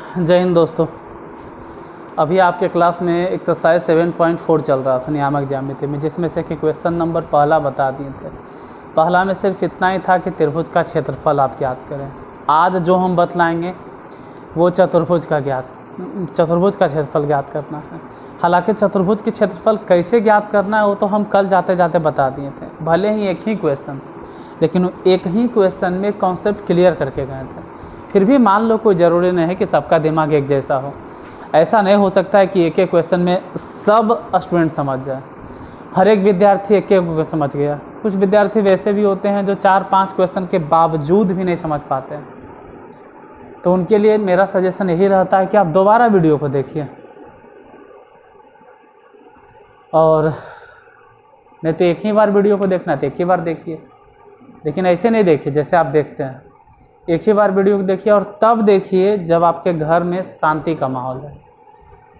जय हिंद दोस्तों। अभी आपके क्लास में एक्सरसाइज 7.4 चल रहा था नियामक ज्यामिति में, जिसमें से कि क्वेश्चन नंबर पहला बता दिए थे। पहला में सिर्फ इतना ही था कि त्रिभुज का क्षेत्रफल आप ज्ञात करें। आज जो हम बतलाएंगे वो चतुर्भुज का क्षेत्रफल ज्ञात करना है। हालांकि चतुर्भुज के क्षेत्रफल कैसे ज्ञात करना है वो तो हम कल जाते जाते बता दिए थे। भले ही एक ही क्वेश्चन, लेकिन एक ही क्वेश्चन में कॉन्सेप्ट क्लियर करके गए थे। फिर भी मान लो कोई ज़रूरी नहीं है कि सबका दिमाग एक जैसा हो। ऐसा नहीं हो सकता है कि एक एक क्वेश्चन में सब स्टूडेंट समझ जाए, हर एक विद्यार्थी एक एक समझ गया। कुछ विद्यार्थी वैसे भी होते हैं जो 4-5 क्वेश्चन के बावजूद भी नहीं समझ पाते हैं। तो उनके लिए मेरा सजेशन यही रहता है कि आप दोबारा वीडियो को देखिए, और नहीं तो एक ही बार वीडियो को देखना है तो एक ही बार देखिए, लेकिन ऐसे नहीं देखिए जैसे आप देखते हैं। एक ही बार वीडियो को देखिए और तब देखिए जब आपके घर में शांति का माहौल है।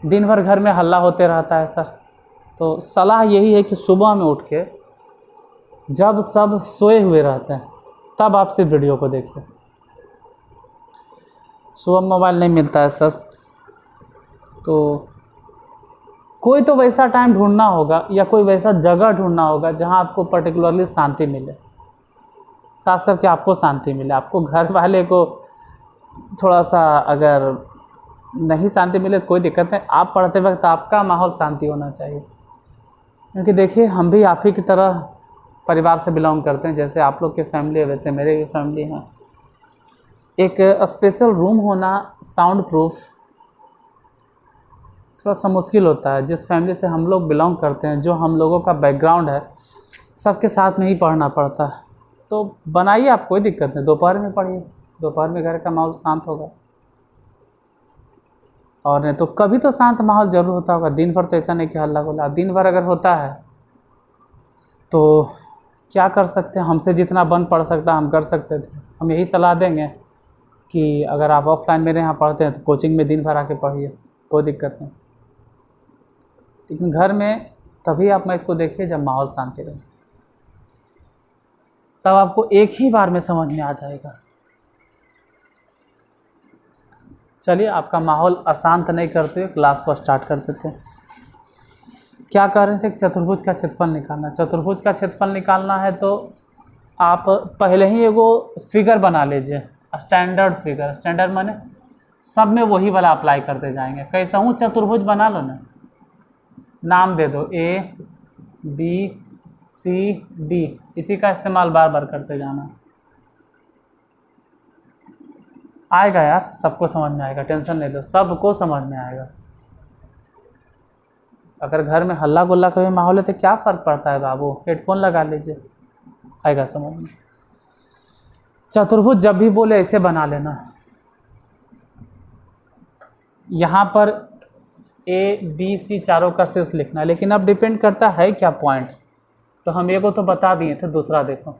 दिन भर घर में हल्ला होते रहता है सर। तो सलाह यही है कि सुबह में उठ के जब सब सोए हुए रहते हैं तब आप सिर्फ वीडियो को देखिए। सुबह मोबाइल नहीं मिलता है सर, तो कोई तो वैसा टाइम ढूंढना होगा या कोई वैसा जगह ढूंढना होगा जहां आपको पर्टिकुलरली शांति मिले। खास करके आपको शांति मिले। आपको घर वाले को थोड़ा सा अगर नहीं शांति मिले तो कोई दिक्कत नहीं, आप पढ़ते वक्त आपका माहौल शांति होना चाहिए। क्योंकि देखिए, हम भी आप ही की तरह परिवार से बिलोंग करते हैं। जैसे आप लोग की फैमिली है वैसे मेरे भी फैमिली है। एक स्पेशल रूम होना साउंड प्रूफ थोड़ा सा मुश्किल होता है। जिस फैमिली से हम लोग बिलोंग करते हैं, जो हम लोगों का बैकग्राउंड है, सबके साथ में ही पढ़ना पड़ता है। तो बनाइए, आप कोई दिक्कत नहीं, दोपहर में पढ़िए। दोपहर में घर का माहौल शांत होगा, और नहीं तो कभी तो शांत माहौल ज़रूर होता होगा। दिन भर तो ऐसा नहीं कि हल्ला गुल्ला। दिन भर अगर होता है तो क्या कर सकते हैं, हमसे जितना बन पढ़ सकता हम कर सकते थे। हम यही सलाह देंगे कि अगर आप ऑफलाइन मेरे यहाँ पढ़ते हैं तो कोचिंग में दिन भर आके पढ़िए, कोई दिक्कत नहीं। लेकिन घर में तभी आप मैथ को देखिए जब माहौल शांति रहे, तब आपको एक ही बार में समझ में आ जाएगा। चलिए, आपका माहौल अशांत नहीं करते हुए क्लास को स्टार्ट कर देते हैं। क्या कर रहे थे? चतुर्भुज का क्षेत्रफल निकालना। चतुर्भुज का क्षेत्रफल निकालना है तो आप पहले ही एगो फिगर बना लीजिए, स्टैंडर्ड फिगर। स्टैंडर्ड माने सब में वही वाला अप्लाई करते जाएंगे। कैसा हूँ चतुर्भुज बना लो ना, नाम दे दो A B C D, इसी का इस्तेमाल बार बार करते जाना। आएगा यार, सबको समझ में आएगा, टेंशन नहीं लो, सबको समझ में आएगा। अगर घर में हल्ला गुल्ला का भी माहौल है तो क्या फ़र्क पड़ता है बाबू, हेडफोन लगा लीजिए, आएगा समझ में। चतुर्भुज जब भी बोले ऐसे बना लेना। यहाँ पर A B C चारों का शीर्ष लिखना है, लेकिन अब डिपेंड करता है क्या पॉइंट। तो हम एगो तो बता दिए थे, दूसरा देखो,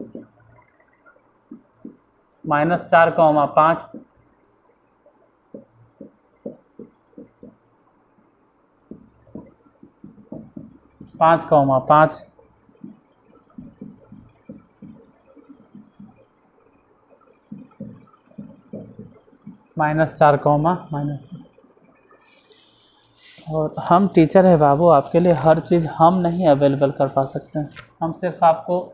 -4,5 5,5 -4, और हम टीचर है बाबू, आपके लिए हर चीज़ हम नहीं अवेलेबल कर पा सकते हैं। हम सिर्फ आपको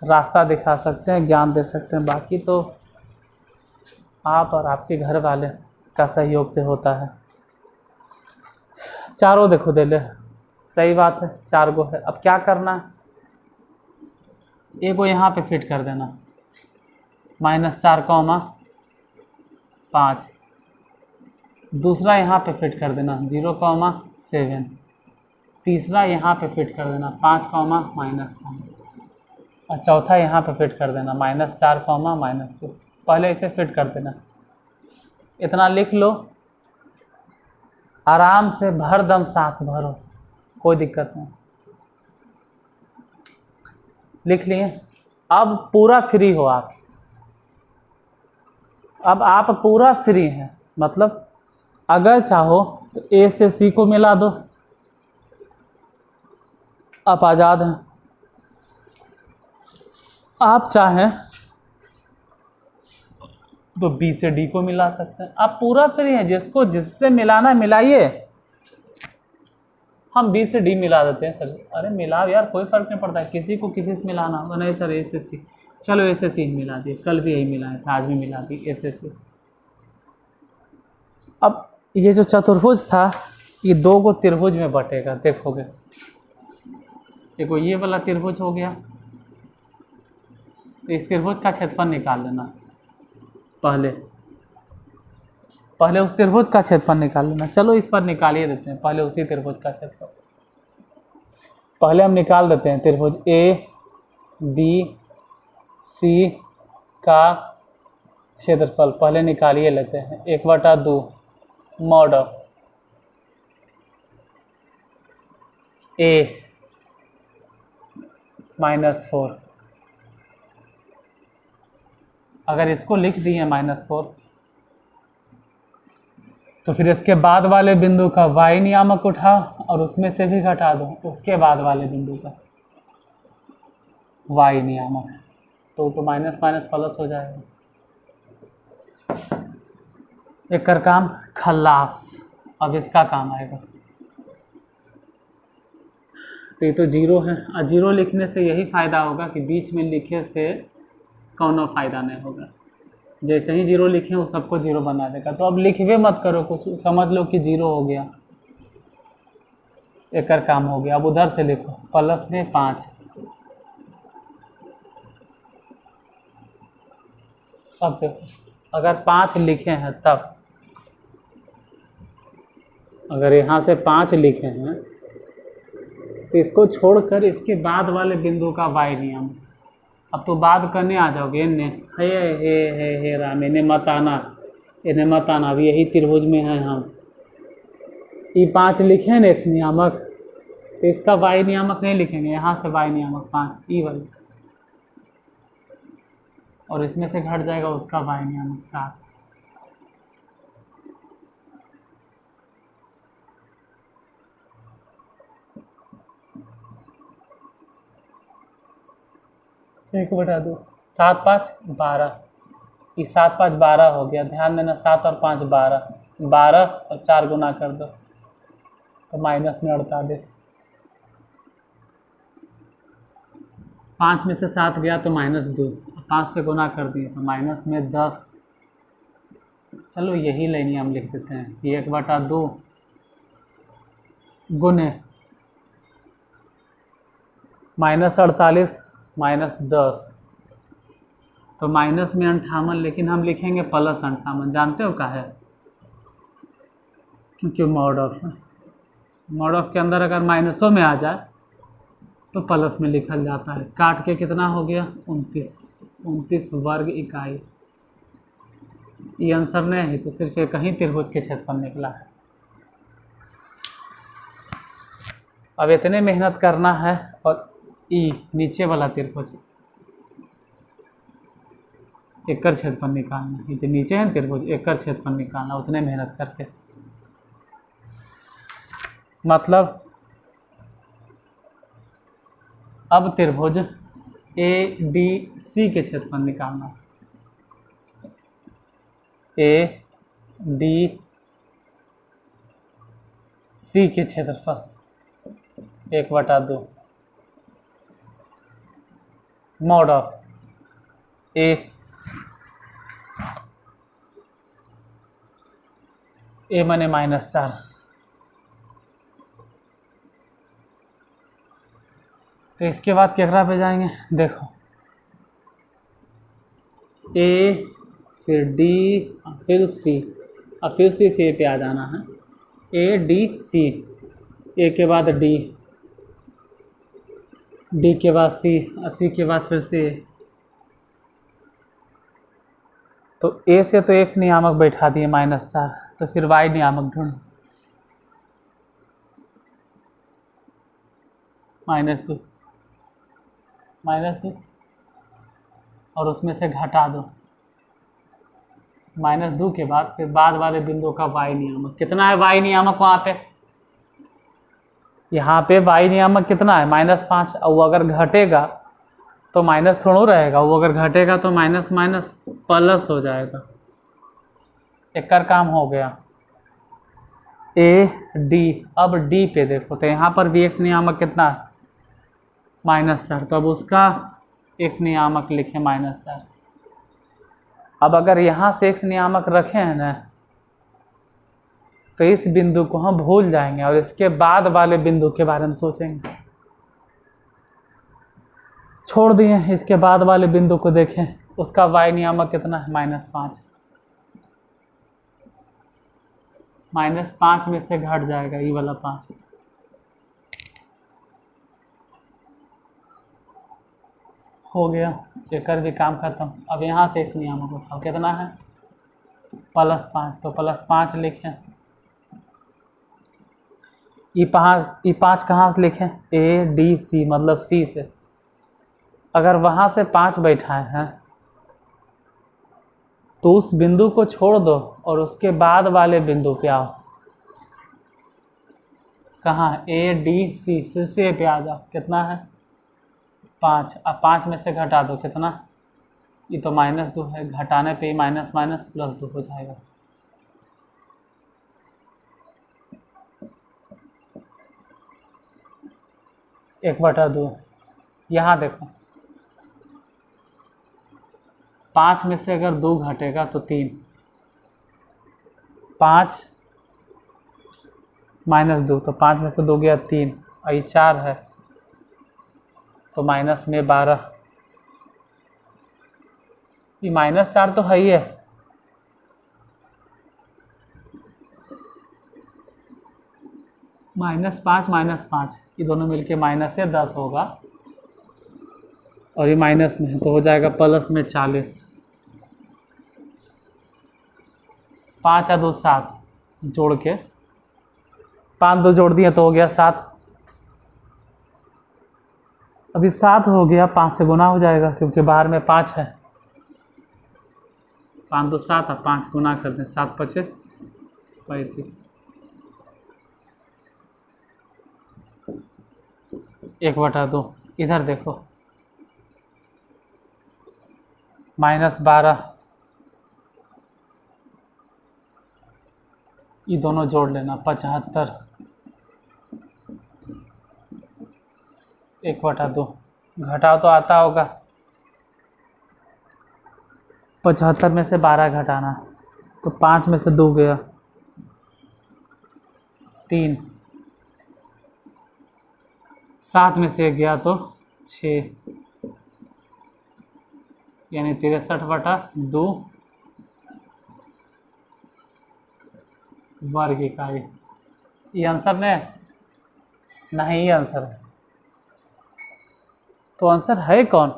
रास्ता दिखा सकते हैं, ज्ञान दे सकते हैं। बाकी तो आप और आपके घर वाले का सहयोग से होता है। चारों देखो दे ले, सही बात है, 4 गो है। अब क्या करना है, एगो यहाँ पे फिट कर देना, -4,5। दूसरा यहाँ पे फिट कर देना 0,7। तीसरा यहाँ पे फिट कर देना 5,-5, और चौथा यहाँ पे फिट कर देना -4,-2। पहले इसे फिट कर देना। इतना लिख लो, आराम से भर दम सांस भरो, कोई दिक्कत नहीं। लिख लिए? अब पूरा फ्री हो आप। अब आप पूरा फ्री हैं, मतलब अगर चाहो तो A से C को मिला दो, आप आज़ाद हैं। आप चाहें तो बी से डी को मिला सकते हैं। आप पूरा फ्री हैं, जिसको जिससे मिलाना मिलाइए। हम बी से डी मिला देते हैं सर। अरे मिलाओ यार, कोई फ़र्क नहीं पड़ता है, किसी को किसी से मिलाना होगा। नहीं सर ए से सी, चलो ए से सी मिला दिए, कल भी यही मिलाए थे, आज भी मिला दी ए से सी। अब ये जो चतुर्भुज था ये दो को त्रिभुज में बटेगा, देखोगे। देखो ये वाला त्रिभुज हो गया, तो इस त्रिभुज का क्षेत्रफल निकाल लेना। पहले उस त्रिभुज का क्षेत्रफल निकाल लेना। चलो इस पर निकाल ही देते हैं, पहले उसी त्रिभुज का क्षेत्रफल पहले हम निकाल देते हैं। त्रिभुज ए बी सी का क्षेत्रफल पहले निकालिए लेते हैं। 1/2 मॉड ऑफ ए -4। अगर इसको लिख दिए -4, तो फिर इसके बाद वाले बिंदु का y नियामक उठाओ और उसमें से भी घटा दो उसके बाद वाले बिंदु का y नियामक, तो माइनस माइनस प्लस हो जाएगा। एक कर काम खल्लास। अब इसका काम आएगा, तो ये तो जीरो है, और जीरो लिखने से यही फ़ायदा होगा कि बीच में लिखे से कौनो फ़ायदा नहीं होगा। जैसे ही जीरो लिखें वो सबको जीरो बना देगा। तो अब लिखवे मत करो कुछ, समझ लो कि जीरो हो गया, एक कर काम हो गया। अब उधर से लिखो प्लस में 5। अब देखो अगर 5 लिखे हैं तब, अगर यहाँ से 5 लिखे हैं तो इसको छोड़कर इसके बाद वाले बिंदु का y नियम। अब तो बाद करने आ जाओगे, इन्हें हे राम, इन्हें मत आना, अब यही त्रिभुज में है हम। ये 5 लिखे हैं ना x नियामक, तो इसका y नियामक नहीं लिखेंगे, यहाँ से y नियामक 5 ई वाले, और इसमें से घट जाएगा उसका y नियामक 7। एक बटा 2, 7 5 12, ये 7 5 12 हो गया। ध्यान देना 7 और 5 12, 12 और 4 गुना कर दो तो माइनस में 48। 5 में से 7 गया तो -2, 5 से गुना कर दिए तो माइनस में 10। चलो यही लाइन हम लिख देते हैं, ये 1/2 गुने -48 -10, तो माइनस में 58, लेकिन हम लिखेंगे प्लस 58। जानते हो क्या है? क्योंकि मॉड ऑफ के अंदर अगर माइनसों में आ जाए तो प्लस में लिखल जाता है। काट के कितना हो गया? 29 वर्ग इकाई। ये आंसर नहीं है, तो सिर्फ एक ही त्रिभुज के क्षेत्रफल निकला है। अब इतने मेहनत करना है, और नीचे वाला त्रिभुज एक कर क्षेत्रफल निकालना। ये जो नीचे है त्रिभुज, एक कर क्षेत्रफल निकालना, उतने मेहनत करके। मतलब अब त्रिभुज ADC के क्षेत्रफल निकालना। ADC के क्षेत्रफल 1/2 मॉड ऑफ ए माने -4, तो इसके बाद केकरा पे जाएंगे? देखो ए फिर डी फिर सी, और फिर सी पे आ जाना है। ADC, ए के बाद डी, डी के बाद सी, और सी के बाद फिर से। तो ए से तो x नियामक बैठा दिए -4, तो फिर y नियामक ढूंढ। -2 और उसमें से घटा दो। -2 के बाद फिर बाद वाले बिंदु का y नियामक कितना है? y नियामक वहाँ पे, यहाँ पे y नियामक कितना है? -5। और वो अगर घटेगा तो माइनस थोड़ा रहेगा, वो अगर घटेगा तो माइनस माइनस प्लस हो जाएगा। एक कर काम हो गया ए डी। अब डी पे देखो तो यहाँ पर भी एक्स नियामक कितना है, -4, तो अब उसका एक्स नियामक लिखें -4। अब अगर यहाँ से एक्स नियामक रखे हैं ना तो इस बिंदु को हम भूल जाएंगे और इसके बाद वाले बिंदु के बारे में सोचेंगे। छोड़ दिए, इसके बाद वाले बिंदु को देखें, उसका y नियामक कितना है, -5। -5 में से घट जाएगा ये वाला 5, हो गया, एकर भी काम खत्म। अब यहाँ से x नियामक उठाओ, कितना है, +5, तो +5 लिखें। ये 5 कहाँ से लिखें, ए डी सी, मतलब सी से। अगर वहाँ से 5 बैठाए हैं तो उस बिंदु को छोड़ दो और उसके बाद वाले बिंदु पे आओ। कहाँ, ए डी सी, फिर से ए पे आ जाओ, कितना है, 5। अब 5 में से घटा दो, कितना, ये तो -2 है, घटाने पे माइनस माइनस +2 हो जाएगा। एक बटा 2, यहाँ देखो 5 में से अगर 2 घटेगा तो 3, 5 -2, तो 5 में से 2 गया 3, और ये 4 है तो माइनस में 12, ये -4 तो है ही है। -5 -5, ये दोनों मिलके -10 होगा और ये माइनस में है तो हो जाएगा प्लस में 40। 5 और 2 7, जोड़ के 5 2 जोड़ दिए तो हो गया 7। अभी 7 हो गया, 5 से गुना हो जाएगा क्योंकि बाहर में 5 है। 5 2 7 और 5 गुना कर दें, 7 5 35। 1/2, इधर देखो -12, ये दोनों जोड़ लेना, 75। 1/2, घटाओ तो आता होगा, 75 में से 12 घटाना, तो 5 में से 2 गया 3, 7 में से 1 गया तो 6, यानी 63/2 वर्ग इकाई। ये आंसर नहीं, ये आंसर है। तो आंसर है कौन,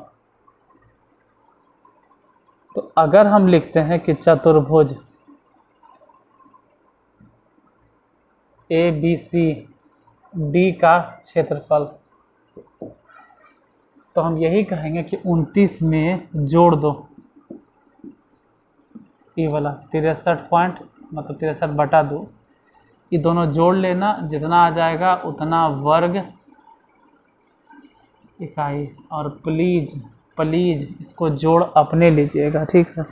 तो अगर हम लिखते हैं कि चतुर्भुज ABC D का क्षेत्रफल, तो हम यही कहेंगे कि 29 में जोड़ दो ये वाला 63 मतलब 63/2, ये दोनों जोड़ लेना, जितना आ जाएगा उतना वर्ग इकाई। और प्लीज इसको जोड़ अपने लीजिएगा, ठीक है,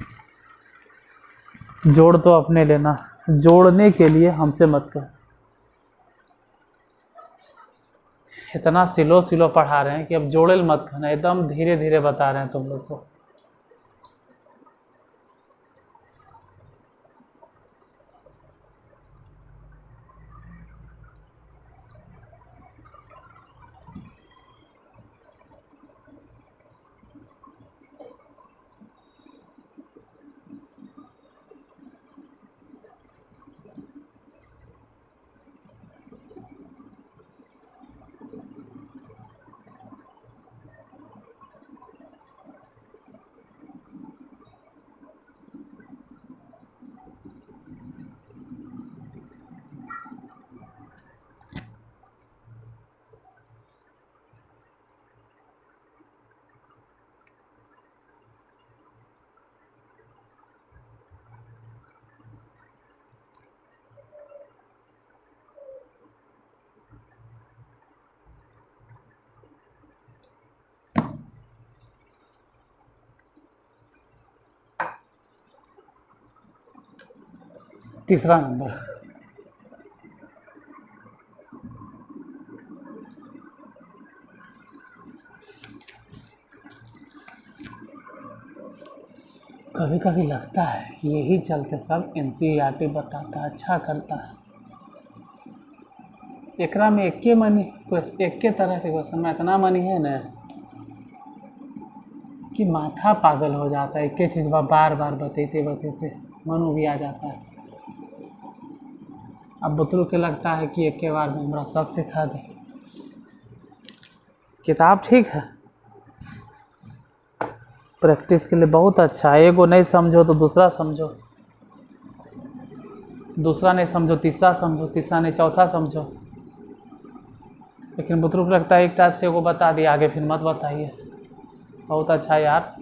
जोड़ तो अपने लेना, जोड़ने के लिए हमसे मत कहो। इतना स्लो पढ़ा रहे हैं कि अब जोड़े मत कहना, एकदम धीरे धीरे बता रहे हैं तुम लोग को। तीसरा नंबर, कभी कभी लगता है कि यही चलते सब NCERT बताता अच्छा करता है। एकरा में एके तरह के क्वेश्चन में इतना मनी है ना कि माथा पागल हो जाता है। एक चीज़ बार बार बतेते मन भी आ जाता है। अब बुतरू के लगता है कि एक के बार में हमरा सब सिखा दे। किताब ठीक है, प्रैक्टिस के लिए बहुत अच्छा है। एगो नहीं समझो तो दूसरा समझो, दूसरा नहीं समझो तीसरा समझो, तीसरा नहीं चौथा समझो। लेकिन बुतरू को लगता है एक टाइप से एगो बता दिया, आगे फिर मत बताइए। बहुत अच्छा यार,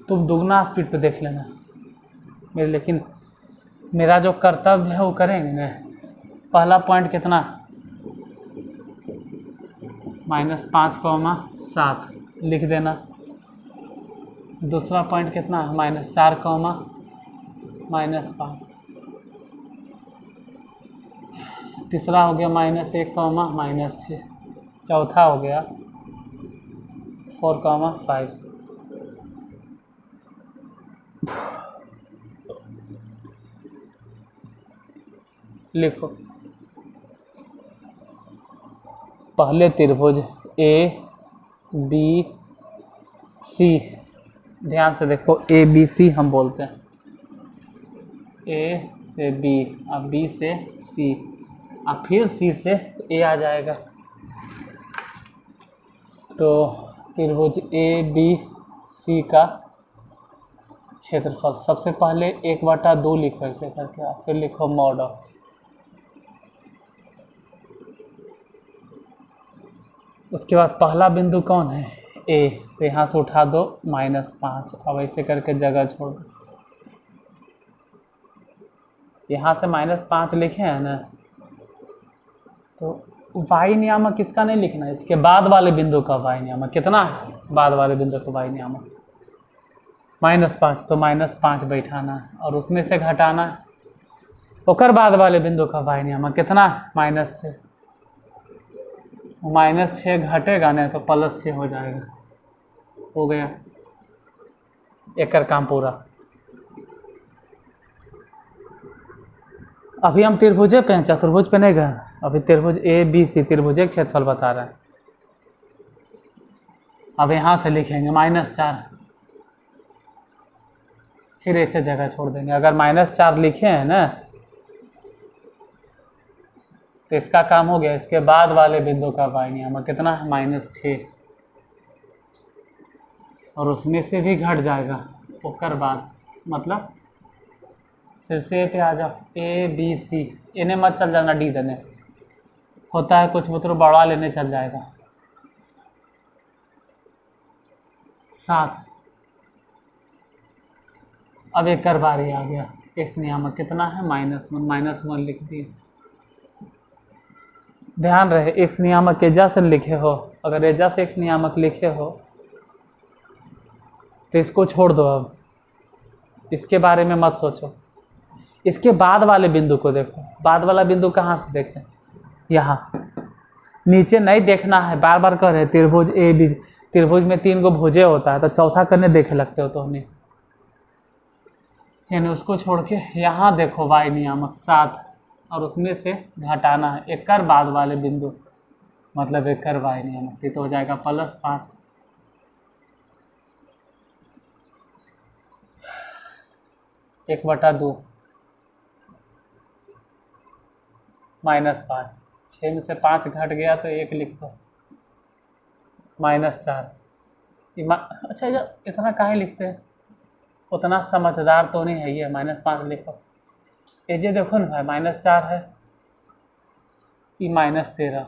तुम दुगना स्पीड पे देख लेना मेरे, लेकिन मेरा जो कर्तव्य है वो करेंगे ना। पहला पॉइंट कितना, -5,7 लिख देना। दूसरा पॉइंट कितना, -4,-5। तीसरा हो गया -1,-6। चौथा हो गया 4,5। लिखो, पहले त्रिभुज ABC, ध्यान से देखो, ABC हम बोलते हैं, A से B, अब B से C, अब फिर C से A आ जाएगा। तो त्रिभुज ABC का क्षेत्रफल, सबसे पहले 1/2 लिखो ऐसे करके, फिर लिखो मॉड ऑफ। उसके बाद पहला बिंदु कौन है, A, तो यहाँ से उठा दो -5। अब ऐसे करके जगह छोड़ दो। यहाँ से -5 लिखे हैं ना, तो y नियामक किसका नहीं लिखना है, इसके बाद वाले बिंदु का y नियामक कितना है, बाद वाले बिंदु का y नियामक -5, तो -5 बैठाना है और उसमें से घटाना है। ओकर बाद वाले बिंदु का y नियामक कितना है, -6। -6 घटेगा नहीं तो +6 हो जाएगा। हो गया एकर काम पूरा। अभी हम त्रिभुजे पे हैं, चतुर्भुज पे नहीं गए। अभी त्रिभुज ABC, त्रिभुज एक क्षेत्रफल बता रहे हैं। अब यहाँ से लिखेंगे -4, फिर ऐसे जगह छोड़ देंगे। अगर -4 लिखे हैं ना तो इसका काम हो गया। इसके बाद वाले बिंदु का y नियामक कितना है, -6, और उसमें से भी घट जाएगा। ओकर बाद मतलब फिर से पे आ जाओ, ABC, इन्हें मत चल जाना, डी देने होता है कुछ मतलब बढ़ा लेने चल जाएगा। 7, अब एक कर बारी आ गया। x नियामक कितना है, -1 लिख दिए। ध्यान रहे x नियामक एजा से लिखे हो, अगर एजा से x नियामक लिखे हो तो इसको छोड़ दो। अब इसके बारे में मत सोचो। इसके बाद वाले बिंदु को देखो। बाद वाला बिंदु कहाँ से देखें, यहाँ नीचे नहीं देखना है। बार बार कह रहे त्रिभुज ABC, त्रिभुज में 3 गो भुजे होता है, तो चौथा करने देखे लगते हो तो हमें, यानी उसको छोड़ के यहाँ देखो y नियामक 7, और उसमें से घटाना है एकर बाद वाले बिंदु, मतलब एकर y नियामक, तो हो जाएगा +5। 1/2 -5, 6 में से 5 घट गया तो 1 लिख दो। -4, अच्छा इतना काहे लिखते हैं, उतना समझदार तो नहीं है ये। -5 लिखो, ये जे देखो ना भाई, -4 है, ये -13,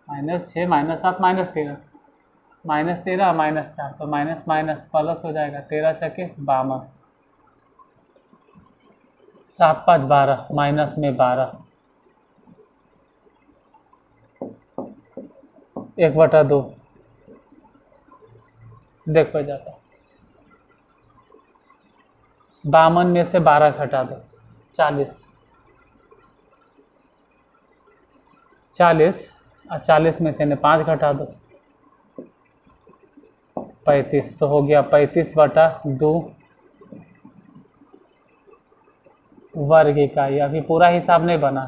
-6, -7, -13, -13, -4, तो माइनस माइनस प्लस हो जाएगा। 13 चके 52, 7 5 12, माइनस में 12, 1/2 देखो जाता। 52 में से 12 घटा दो, 40, 40 और 40 में से इन्हें 5 घटा दो, 35। तो हो गया 35/2 वर्ग इकाई। अभी पूरा हिसाब नहीं बना,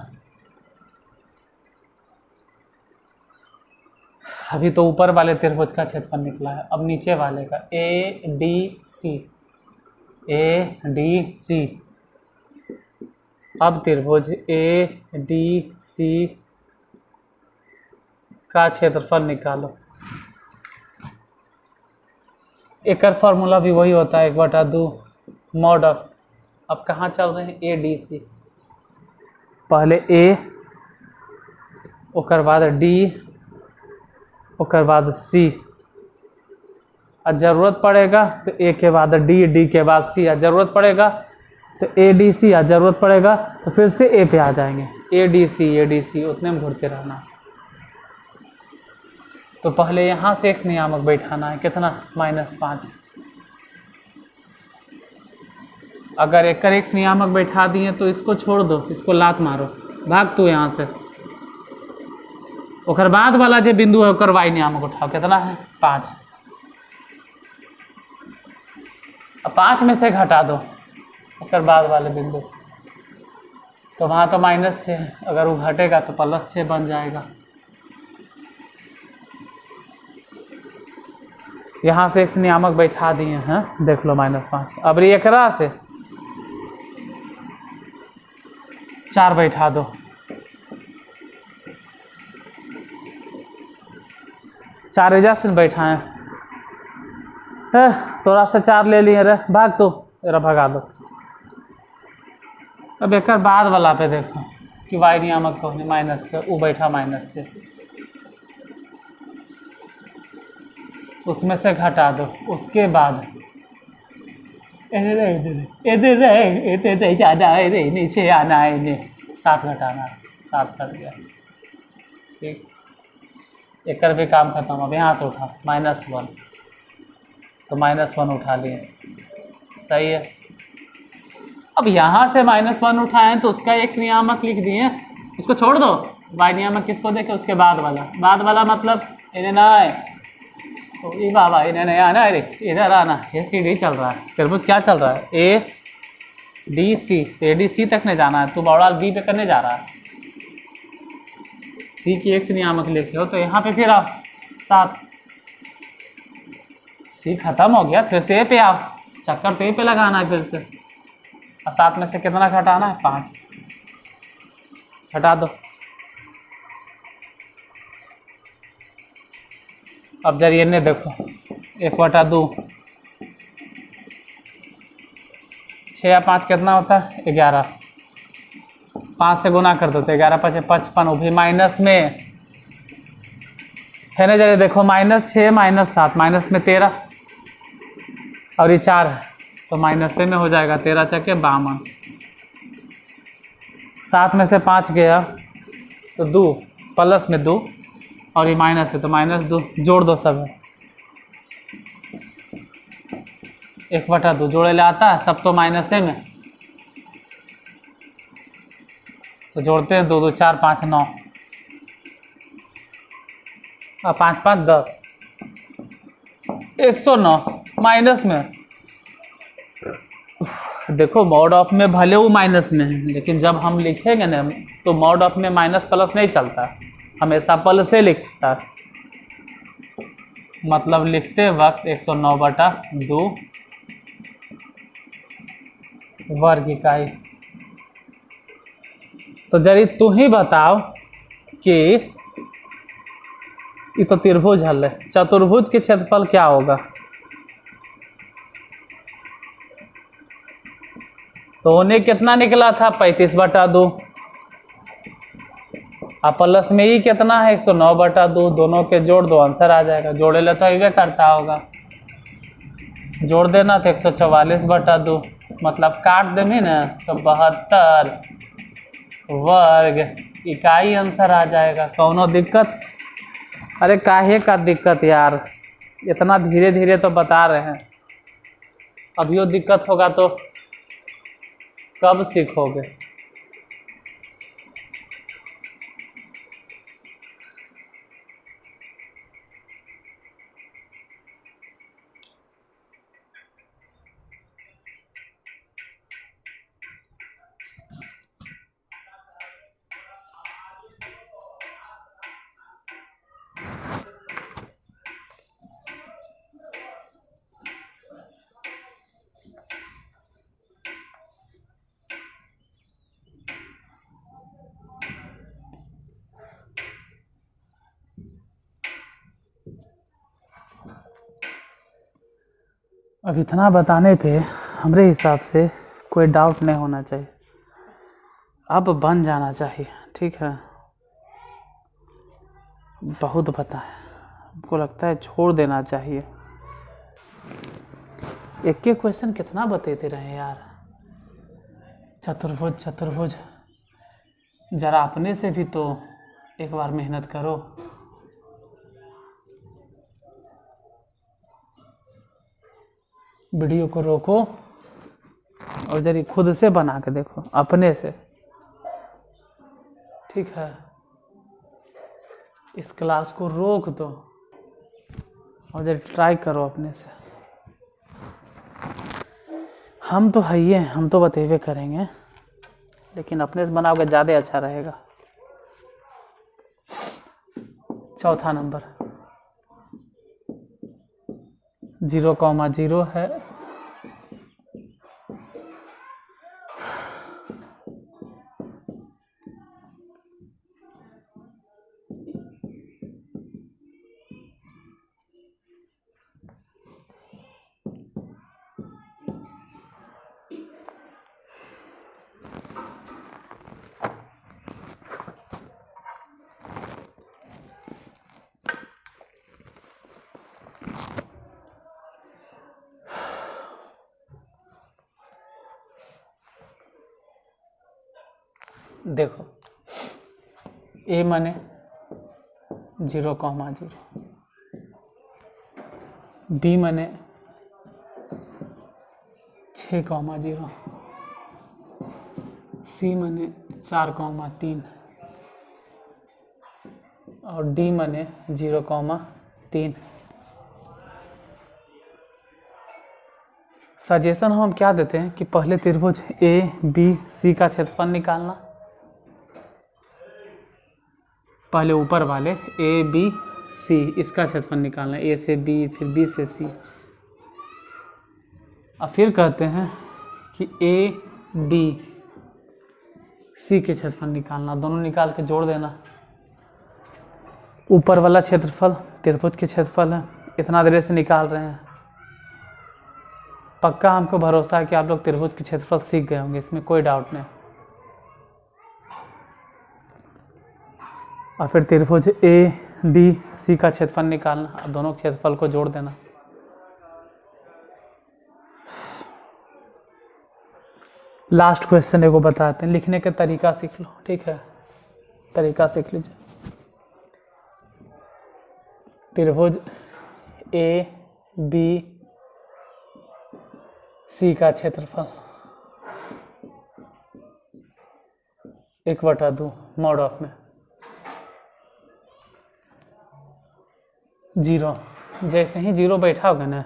अभी तो ऊपर वाले त्रिभुज का क्षेत्रफल निकला है। अब नीचे वाले का ADC, अब त्रिभुज ADC का क्षेत्रफल निकालो। एक फॉर्मूला भी वही होता है 1/2 मॉड ऑफ। अब कहाँ चल रहे हैं ADC, पहले A, ओकर बाद D, ओकर बाद C, और ज़रूरत पड़ेगा तो A के बाद D, D के बाद C, और ज़रूरत पड़ेगा तो ADC, और ज़रूरत पड़ेगा तो फिर से A पे आ जाएंगे। ADC उतने में घूरते रहना। तो पहले यहाँ से x नियामक बैठाना है, कितना, -5। अगर एक x नियामक बैठा दिए तो इसको छोड़ दो, इसको लात मारो, भाग तू यहाँ से। ओकर बाद वाला जो बिंदु है ओकर y नियामक उठाओ, कितना है, 5। अब 5 में से घटा दो ओकर बाद वाले बिंदु, तो वहाँ तो -6 है, अगर वो घटेगा तो +6 बन जाएगा। यहाँ से x नियामक बैठा दिए हैं, देख लो -5। अब एकरा से 4 बैठा दो, 4 एजा से बैठाएं, थोड़ा सा 4 ले लिए रे, भाग तो जरा भगा दो। अब एक बाद वाला पे देखो कि y नियामक को -6, वो बैठा -6, उसमें से घटा दो। उसके बाद ज़्यादा है रे, नीचे आना है, इन्हें 7 घटाना है, 7 कर दिया, ठीक। एक भी काम खत्म। अब यहाँ से उठा -1, तो -1 उठा लिए, सही है। अब यहाँ से -1 उठाएं तो उसका x नियामक लिख दिए, उसको छोड़ दो। y नियामक किसको देखे, उसके बाद वाला मतलब इन्हें ना है, ये बाबा इन्हें नहीं आना है रे, इधर आना। ये CD चल रहा है, त्रिभुज क्या चल रहा है, ADC, तो ADC तक नहीं जाना है, तू बड़ा B पे करने जा रहा है। C की x नियामक लिखे हो तो यहाँ पे फिर आओ 7, C खत्म हो गया, फिर से A पे आओ, चक्कर तो A पे लगाना है फिर से। और 7 में से कितना घटाना है, 5, हटा दो। अब जरिए ने देखो 1/2, 6 या 5 कितना होता है, 11। 5 से गुना कर दो तो 11 × 5 = 55, वो भी माइनस में है ना। जरिए देखो -6 -7, माइनस में 13, और ये 4 है तो माइनस में हो जाएगा, 13 × 52। 7 में से 5 गया तो 2, प्लस में 2, और ये माइनस है तो -2, जोड़ दो सब है, 1/2 जोड़े ले आता है, सब तो माइनस में, तो जोड़ते हैं 2 2 4 5 9, और 5 5 10, 109 माइनस में। देखो मॉड ऑफ में भले वो माइनस में है, लेकिन जब हम लिखेंगे ना तो मॉड ऑफ में माइनस प्लस नहीं चलता, हमेशा प्लस से लिखता है। मतलब लिखते वक्त 109/2 वर्ग इकाई। तो जरी तू ही बताओ कि ये तो त्रिभुज हल है, चतुर्भुज के क्षेत्रफल क्या होगा। तो उन्हें कितना निकला था, 35/2, अब प्लस में ही कितना है, 109/2, दोनों के जोड़ दो, आंसर आ जाएगा। जोड़े ले तो ये करता होगा, जोड़ देना तो 144/2, मतलब काट देंगे ना तो 72 वर्ग इकाई आंसर आ जाएगा। कौनो दिक्कत? अरे काहे का दिक्कत यार, इतना धीरे धीरे तो बता रहे हैं, अभी वो दिक्कत होगा तो कब सीखोगे। अब इतना बताने पे हमरे हिसाब से कोई डाउट नहीं होना चाहिए, अब बन जाना चाहिए। ठीक है, बहुत बताएं, हमको लगता है छोड़ देना चाहिए। एक एक क्वेश्चन कितना बतेते रहे यार। चतुर्भुज चतुर्भुज, जरा अपने से भी तो एक बार मेहनत करो। वीडियो को रोको और जरा खुद से बना के देखो अपने से। ठीक है, इस क्लास को रोक दो और जरा ट्राई करो अपने से। हम तो है ही हैं, हम तो बतेबे करेंगे, लेकिन अपने से बनाओगे ज़्यादा अच्छा रहेगा। चौथा नंबर 0,0 है, देखो ए माने 0,0, बी माने 6,0, सी माने 4,3 और डी माने 0,3। सजेशन हम क्या देते हैं कि पहले त्रिभुज ए बी सी का क्षेत्रफल निकालना। पहले ऊपर वाले ए बी सी इसका क्षेत्रफल निकालना, ए से बी फिर बी से सी। और फिर कहते हैं कि ए डी सी के क्षेत्रफल निकालना, दोनों निकाल के जोड़ देना। ऊपर वाला क्षेत्रफल त्रिभुज के क्षेत्रफल है, इतना देर से निकाल रहे हैं। पक्का हमको भरोसा है कि आप लोग त्रिभुज के क्षेत्रफल सीख गए होंगे, इसमें कोई डाउट नहीं। और फिर त्रिभुज ए डी सी का क्षेत्रफल निकालना और दोनों क्षेत्रफल को जोड़ देना। लास्ट क्वेश्चन एगो बताते हैं, लिखने का तरीका सीख लो। ठीक है, तरीका सीख लीजिए। त्रिभुज ए बी सी का क्षेत्रफल 1/2 मॉड ऑफ में 0। जैसे ही 0 बैठा होगा ना,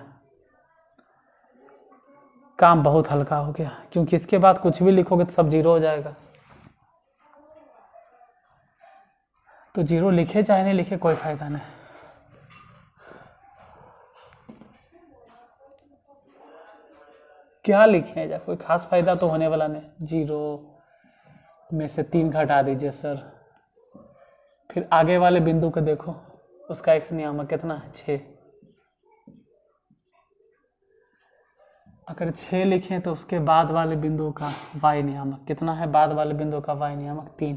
काम बहुत हल्का हो गया, क्योंकि इसके बाद कुछ भी लिखोगे तो सब 0 हो जाएगा। तो 0 लिखे चाहे नहीं लिखे कोई फायदा नहीं। क्या लिखे जा, कोई खास फायदा तो होने वाला नहीं। 0 में से 3 घटा दीजिए सर। फिर आगे वाले बिंदु को देखो, उसका x नियामक कितना है, 6। अगर 6 लिखें तो उसके बाद वाले बिंदु का y नियामक कितना है, बाद वाले बिंदु का y नियामक 3।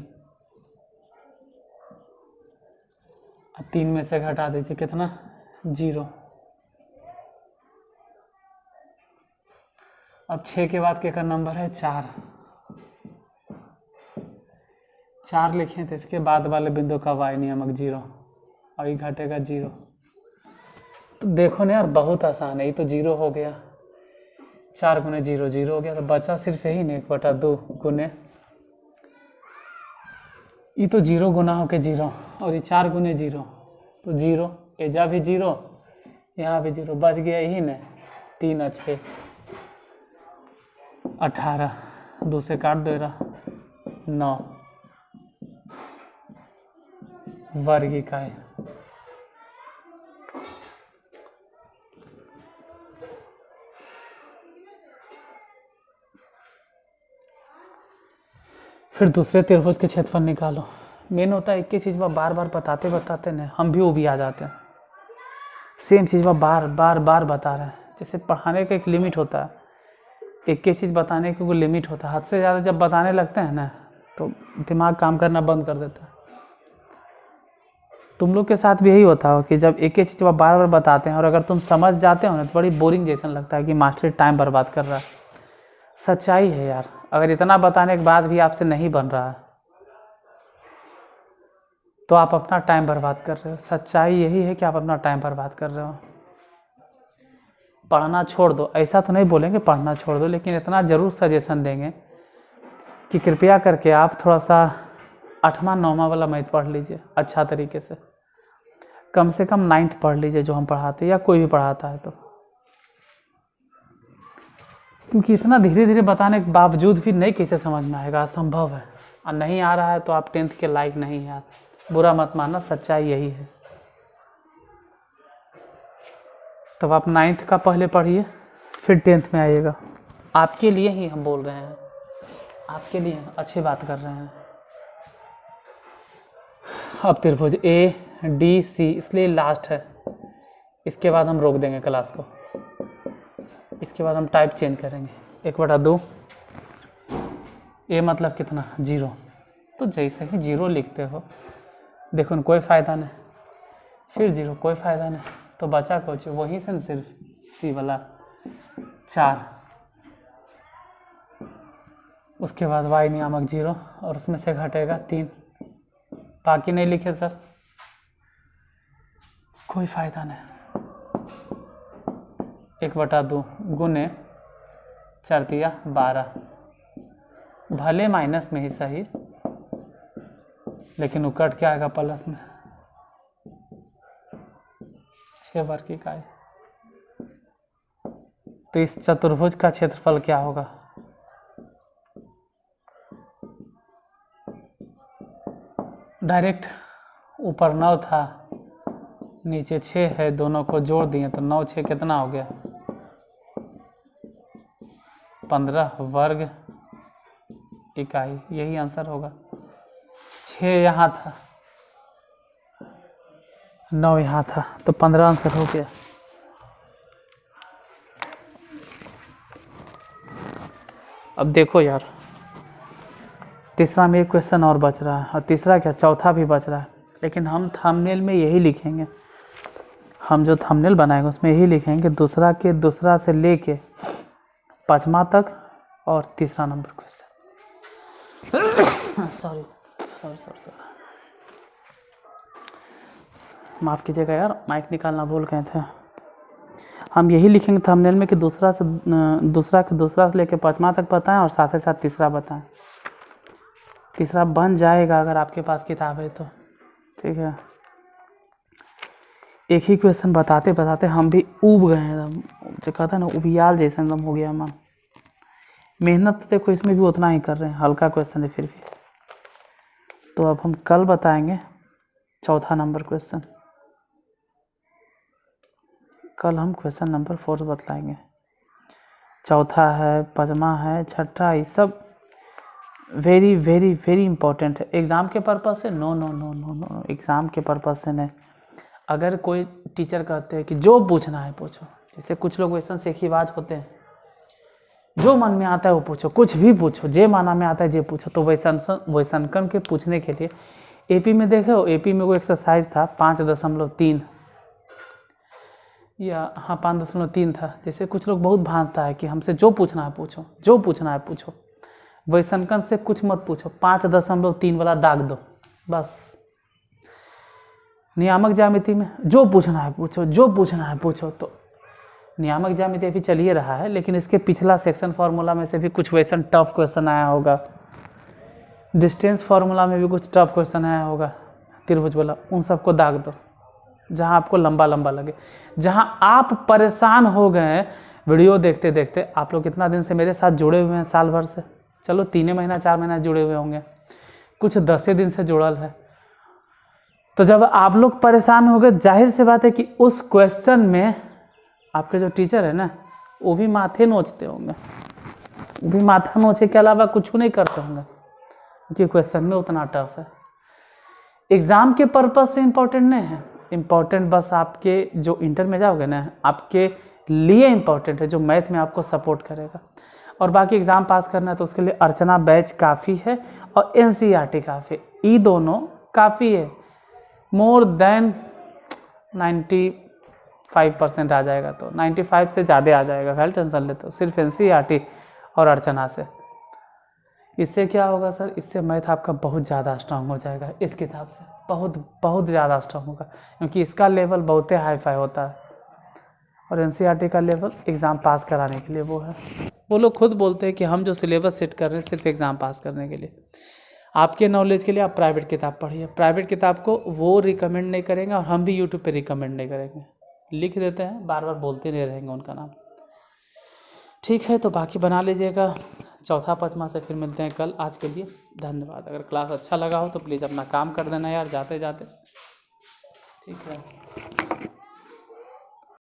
अब 3 में से घटा दीजिए कितना, 0। अब 6 के बाद क्या नंबर है, 4। 4 लिखें तो इसके बाद वाले बिंदु का y नियामक 0 और ये घटेगा 0। तो देखो ना यार, बहुत आसान है। ये तो 0 हो गया, 4 गुने 0 0 हो गया, तो बचा सिर्फ यही नहीं 1/2 गुने, ये तो 0 गुना होके 0 और ये 4 गुने 0 तो 0, एजा भी 0 यहाँ भी 0, बच गया यही ना, 3 और 6 18, 2 से काट दो, 9 वर्ग इकाई। फिर दूसरे त्रिभुज के क्षेत्रफल निकालो। मेन होता है एक ही चीज़ बार बार बताते बताते ना हम भी वो भी आ जाते हैं। सेम चीज़ बार बार बता रहे हैं, जैसे पढ़ाने का एक लिमिट होता है, एक चीज़ बताने का कोई लिमिट होता है। हद से ज़्यादा जब बताने लगते हैं ना तो दिमाग काम करना बंद कर देता है। तुम लोग के साथ भी यही होता हो कि जब एक चीज़ आप बार बार बताते हैं और अगर तुम समझ जाते हो ना तो बड़ी बोरिंग जैसा लगता है कि मास्टर टाइम बर्बाद कर रहा है। सच्चाई है यार, अगर इतना बताने के बाद भी आपसे नहीं बन रहा है तो आप अपना टाइम बर्बाद कर रहे हो। सच्चाई यही है कि आप अपना टाइम बर्बाद कर रहे हो। पढ़ना छोड़ दो, ऐसा तो नहीं बोलेंगे पढ़ना छोड़ दो, लेकिन इतना ज़रूर सजेशन देंगे कि कृपया करके आप थोड़ा सा 8वां 9वां वाला मैथ पढ़ लीजिए अच्छा तरीके से कम 9th पढ़ लीजिए जो हम पढ़ाते हैं या कोई भी पढ़ाता है तो। क्योंकि इतना धीरे धीरे बताने के बावजूद भी नहीं कैसे समझ में आएगा, असंभव है। और नहीं आ रहा है तो आप 10th के लायक नहीं हैं। बुरा मत मानना, सच्चाई यही है। तब आप 9th का पहले पढ़िए, फिर 10th में आइएगा। आपके लिए ही हम बोल रहे हैं, आपके लिए अच्छी बात कर रहे हैं। अब त्रिभुज ADC इसलिए लास्ट है, इसके बाद हम रोक देंगे क्लास को। इसके बाद हम टाइप चेंज करेंगे। 1/2 A मतलब कितना 0, तो जैसे ही 0 लिखते हो देखो कोई फ़ायदा नहीं, फिर 0 कोई फ़ायदा नहीं, तो बचा कुछ वहीं से सिर्फ C वाला 4, उसके बाद Y नियामक 0 और उसमें से घटेगा 3। बाकी नहीं लिखे सर, कोई फ़ायदा नहीं। 1/2 गुने 4 12, भले माइनस में ही सही लेकिन वो कट क्या आएगा प्लस में, 6 वर्ग इकाई। तो इस चतुर्भुज का क्षेत्रफल क्या होगा? डायरेक्ट ऊपर 9 था नीचे 6 है, दोनों को जोड़ दिए तो 9 6 कितना हो गया 15 वर्ग इकाई, यही आंसर होगा। 6 यहाँ था 9 यहाँ था तो 15 आंसर हो गया। अब देखो यार, तीसरा में एक क्वेश्चन और बच रहा है और तीसरा क्या चौथा भी बच रहा है, लेकिन हम थंबनेल में यही लिखेंगे, हम जो थंबनेल बनाएंगे उसमें यही लिखेंगे दूसरा से लेके 5वां तक और तीसरा नंबर क्वेश्चन। सॉरी माफ़ कीजिएगा यार, माइक निकालना भूल गए थे। हम यही लिखेंगे थंबनेल में कि दूसरा से लेके 5वां तक बताएं और साथ ही साथ तीसरा बताएं। तीसरा बन जाएगा अगर आपके पास किताब है तो, ठीक है। एक ही क्वेश्चन बताते बताते हम भी ऊब गए हैं, जो कहता है ना उबियाल जैसा एकदम हो गया मन। मेहनत तो देखो इसमें भी उतना ही कर रहे हैं, हल्का क्वेश्चन है फिर भी। तो अब हम कल बताएंगे चौथा नंबर क्वेश्चन, कल हम क्वेश्चन नंबर 4 बतलाएंगे। चौथा है, 5वां है, छठा, ये सब वेरी वेरी वेरी इंपॉर्टेंट है एग्ज़ाम के पर्पज़ से। नो एग्ज़ाम के पर्पज़ से नहीं। अगर कोई टीचर कहते हैं कि जो पूछना है पूछो, जैसे कुछ लोग वैसा सेखीबाज होते हैं, जो मन में आता है वो पूछो, कुछ भी पूछो, जे माना में आता है जे पूछो। तो वैसनकन के पूछने के लिए एपी में देखो, एपी में वो एक्सरसाइज था 5.3 या 5.3 था। जैसे कुछ लोग बहुत भांजता है कि हमसे जो पूछना है पूछो, जो पूछना है पूछो। वैसनकन से कुछ मत पूछो, 5.3 वाला दाग दो बस। नियामक ज्यामिति में जो पूछना है पूछो, जो पूछना है पूछो। तो नियामक ज्यामिति अभी चलिए रहा है, लेकिन इसके पिछला सेक्शन फार्मूला में से भी कुछ वैसा टफ क्वेश्चन आया होगा, डिस्टेंस फार्मूला में भी कुछ टफ क्वेश्चन आया होगा त्रिभुज वाला, उन सबको दाग दो जहां आपको लंबा लंबा लगे, जहां आप परेशान हो गए वीडियो देखते देखते। आप लोग कितना दिन से मेरे साथ जुड़े हुए हैं, साल भर से, चलो 3 महीना 4 महीना जुड़े हुए होंगे, कुछ 10 दिन से जुड़ल है। तो जब आप लोग परेशान हो गए, जाहिर सी बात है कि उस क्वेश्चन में आपके जो टीचर है ना वो भी माथे नोचते होंगे, वो भी माथा नोचे के अलावा कुछ नहीं करते होंगे, क्योंकि क्वेश्चन में उतना टफ है। एग्ज़ाम के पर्पज़ से इम्पोर्टेंट नहीं है, इम्पोर्टेंट बस आपके जो इंटर में जाओगे ना, आपके लिए इम्पोर्टेंट है, जो मैथ में आपको सपोर्ट करेगा। और बाकी एग्ज़ाम पास करना है तो उसके लिए अर्चना बैच काफ़ी है और NCERT काफ़ी, ये दोनों काफ़ी है। मोर देन 95% आ जाएगा, तो 95 से ज़्यादा आ जाएगा, खाली टेंशन लेते हो सिर्फ NCERT और अर्चना से। इससे क्या होगा सर, इससे मैथ आपका बहुत ज़्यादा स्ट्रांग हो जाएगा इस किताब से, बहुत बहुत ज़्यादा स्ट्रांग होगा, क्योंकि इसका लेवल बहुत ही हाई फाई होता है और NCERT का लेवल एग्ज़ाम पास कराने के लिए वो है। वो लोग खुद बोलते हैं कि हम जो सिलेबस सेट कर रहे हैं सिर्फ एग्ज़ाम पास करने के लिए। आपके नॉलेज के लिए आप प्राइवेट किताब पढ़िए, प्राइवेट किताब को वो रिकमेंड नहीं करेंगे और हम भी यूट्यूब पे रिकमेंड नहीं करेंगे, लिख देते हैं, बार बार बोलते नहीं रहेंगे उनका नाम। ठीक है, तो बाकी बना लीजिएगा, चौथा पचमा से फिर मिलते हैं कल। आज के लिए धन्यवाद। अगर क्लास अच्छा लगा हो तो प्लीज़ अपना काम कर देना यार जाते जाते, ठीक है।